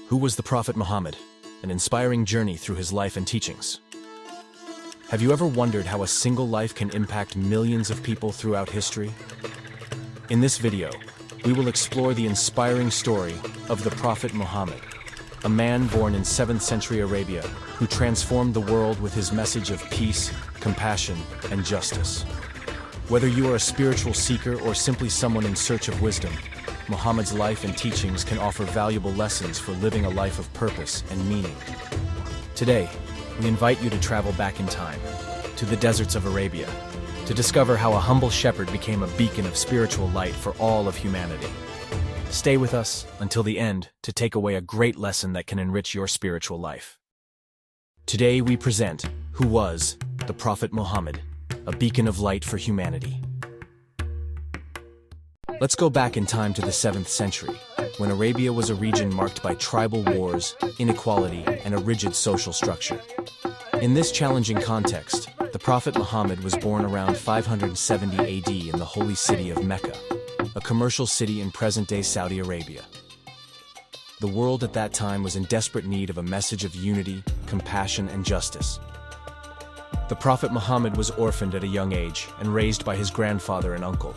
Who was the Prophet Muhammad? An inspiring journey through his life and teachings. Have you ever wondered how a single life can impact millions of people throughout history? In this video, we will explore the inspiring story of the Prophet Muhammad, a man born in 7th century Arabia who transformed the world with his message of peace, compassion, and justice. Whether you are a spiritual seeker or simply someone in search of wisdom, Muhammad's life and teachings can offer valuable lessons for living a life of purpose and meaning. Today, we invite you to travel back in time, to the deserts of Arabia, to discover how a humble shepherd became a beacon of spiritual light for all of humanity. Stay with us until the end to take away a great lesson that can enrich your spiritual life. Today we present who was the Prophet Muhammad, a beacon of light for humanity. Let's go back in time to the 7th century, when Arabia was a region marked by tribal wars, inequality, and a rigid social structure. In this challenging context, the Prophet Muhammad was born around 570 AD in the holy city of Mecca, a commercial city in present-day Saudi Arabia. The world at that time was in desperate need of a message of unity, compassion, and justice. The Prophet Muhammad was orphaned at a young age and raised by his grandfather and uncle.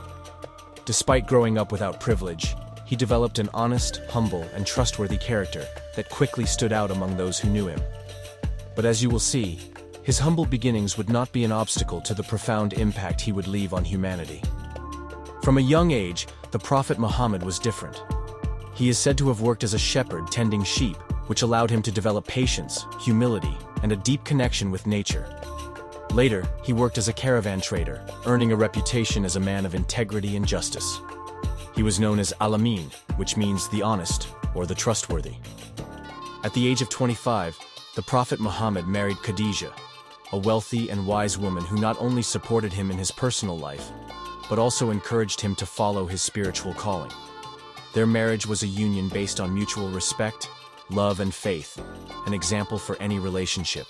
Despite growing up without privilege, he developed an honest, humble, and trustworthy character that quickly stood out among those who knew him. But as you will see, his humble beginnings would not be an obstacle to the profound impact he would leave on humanity. From a young age, the Prophet Muhammad was different. He is said to have worked as a shepherd tending sheep, which allowed him to develop patience, humility, and a deep connection with nature. Later, he worked as a caravan trader, earning a reputation as a man of integrity and justice. He was known as Al-Amin, which means the honest or the trustworthy. At the age of 25, the Prophet Muhammad married Khadijah, a wealthy and wise woman who not only supported him in his personal life, but also encouraged him to follow his spiritual calling. Their marriage was a union based on mutual respect, love, and faith, an example for any relationship.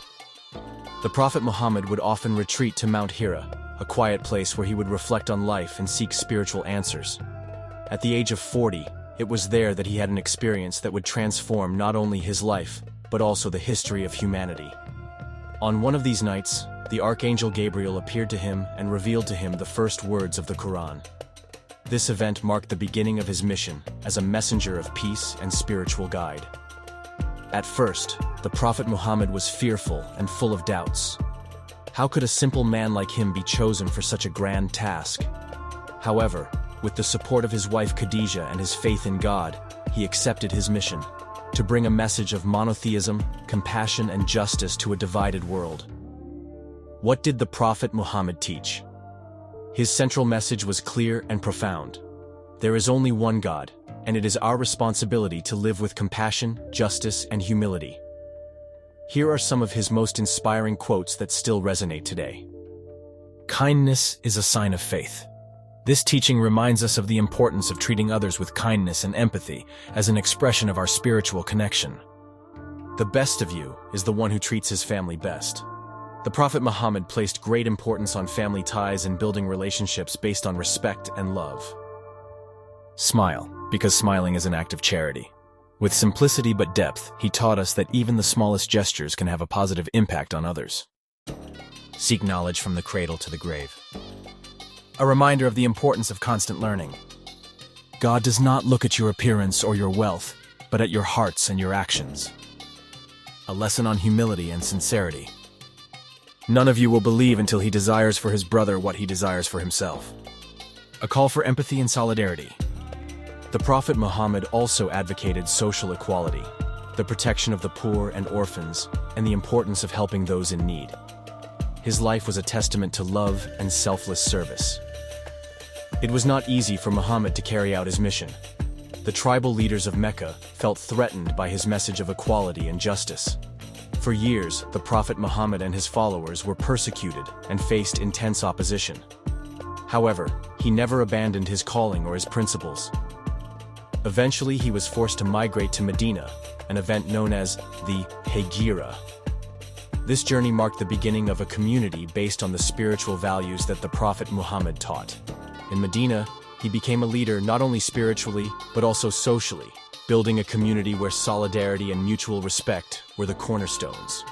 The Prophet Muhammad would often retreat to Mount Hira, a quiet place where he would reflect on life and seek spiritual answers. At the age of 40, it was there that he had an experience that would transform not only his life, but also the history of humanity. On one of these nights, the Archangel Gabriel appeared to him and revealed to him the first words of the Quran. This event marked the beginning of his mission as a messenger of peace and spiritual guide. At first, the Prophet Muhammad was fearful and full of doubts. How could a simple man like him be chosen for such a grand task? However, with the support of his wife Khadijah and his faith in God, he accepted his mission to bring a message of monotheism, compassion, and justice to a divided world. What did the Prophet Muhammad teach? His central message was clear and profound. There is only one God, and it is our responsibility to live with compassion, justice, and humility. Here are some of his most inspiring quotes that still resonate today. Kindness is a sign of faith. This teaching reminds us of the importance of treating others with kindness and empathy as an expression of our spiritual connection. The best of you is the one who treats his family best. The Prophet Muhammad placed great importance on family ties and building relationships based on respect and love. Smile, because smiling is an act of charity. With simplicity but depth, he taught us that even the smallest gestures can have a positive impact on others. Seek knowledge from the cradle to the grave. A reminder of the importance of constant learning. God does not look at your appearance or your wealth, but at your hearts and your actions. A lesson on humility and sincerity. None of you will believe until he desires for his brother what he desires for himself. A call for empathy and solidarity. The Prophet Muhammad also advocated social equality, the protection of the poor and orphans, and the importance of helping those in need. His life was a testament to love and selfless service. It was not easy for Muhammad to carry out his mission. The tribal leaders of Mecca felt threatened by his message of equality and justice. For years, the Prophet Muhammad and his followers were persecuted and faced intense opposition. However, he never abandoned his calling or his principles. Eventually, he was forced to migrate to Medina, an event known as the Hijra. This journey marked the beginning of a community based on the spiritual values that the Prophet Muhammad taught. In Medina, he became a leader not only spiritually, but also socially, building a community where solidarity and mutual respect were the cornerstones.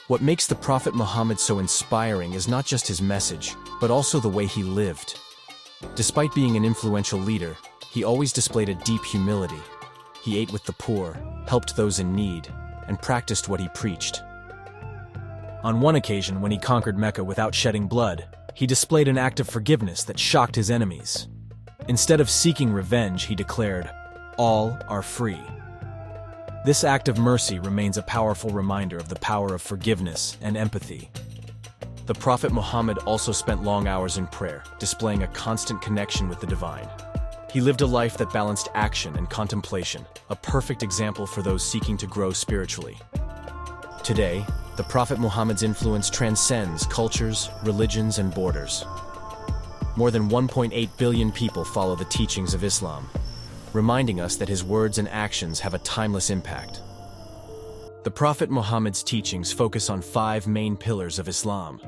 What makes the Prophet Muhammad so inspiring is not just his message, but also the way he lived. Despite being an influential leader, he always displayed a deep humility. He ate with the poor, helped those in need, and practiced what he preached. On one occasion, when he conquered Mecca without shedding blood, he displayed an act of forgiveness that shocked his enemies. Instead of seeking revenge, he declared, "All are free." This act of mercy remains a powerful reminder of the power of forgiveness and empathy. The Prophet Muhammad also spent long hours in prayer, displaying a constant connection with the divine. He lived a life that balanced action and contemplation, a perfect example for those seeking to grow spiritually. Today, the Prophet Muhammad's influence transcends cultures, religions, and borders. More than 1.8 billion people follow the teachings of Islam, reminding us that his words and actions have a timeless impact. The Prophet Muhammad's teachings focus on 5 main pillars of Islam.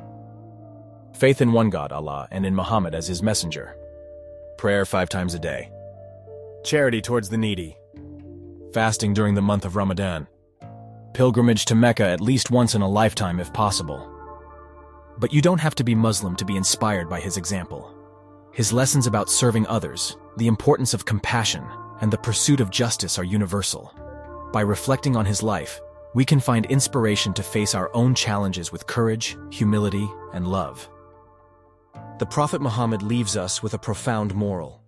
Faith in one God, Allah, and in Muhammad as his messenger. Prayer 5 times a day. Charity towards the needy. Fasting during the month of Ramadan. Pilgrimage to Mecca at least once in a lifetime if possible. But you don't have to be Muslim to be inspired by his example. His lessons about serving others, the importance of compassion, and the pursuit of justice are universal. By reflecting on his life, we can find inspiration to face our own challenges with courage, humility, and love. The Prophet Muhammad leaves us with a profound moral.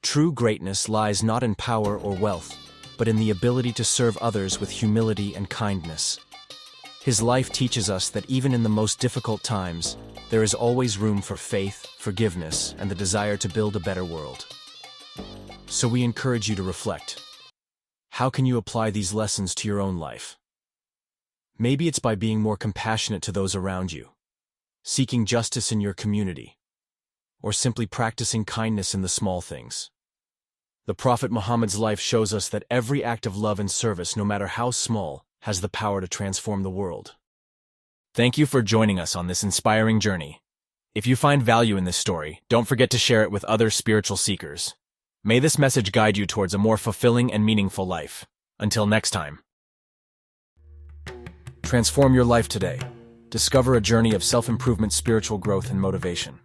True greatness lies not in power or wealth, but in the ability to serve others with humility and kindness. His life teaches us that even in the most difficult times, there is always room for faith, forgiveness, and the desire to build a better world. So we encourage you to reflect. How can you apply these lessons to your own life? Maybe it's by being more compassionate to those around you, seeking justice in your community, or simply practicing kindness in the small things. The Prophet Muhammad's life shows us that every act of love and service, no matter how small, has the power to transform the world. Thank you for joining us on this inspiring journey. If you find value in this story, don't forget to share it with other spiritual seekers. May this message guide you towards a more fulfilling and meaningful life. Until next time. Transform your life today. Discover a journey of self-improvement, spiritual growth, and motivation.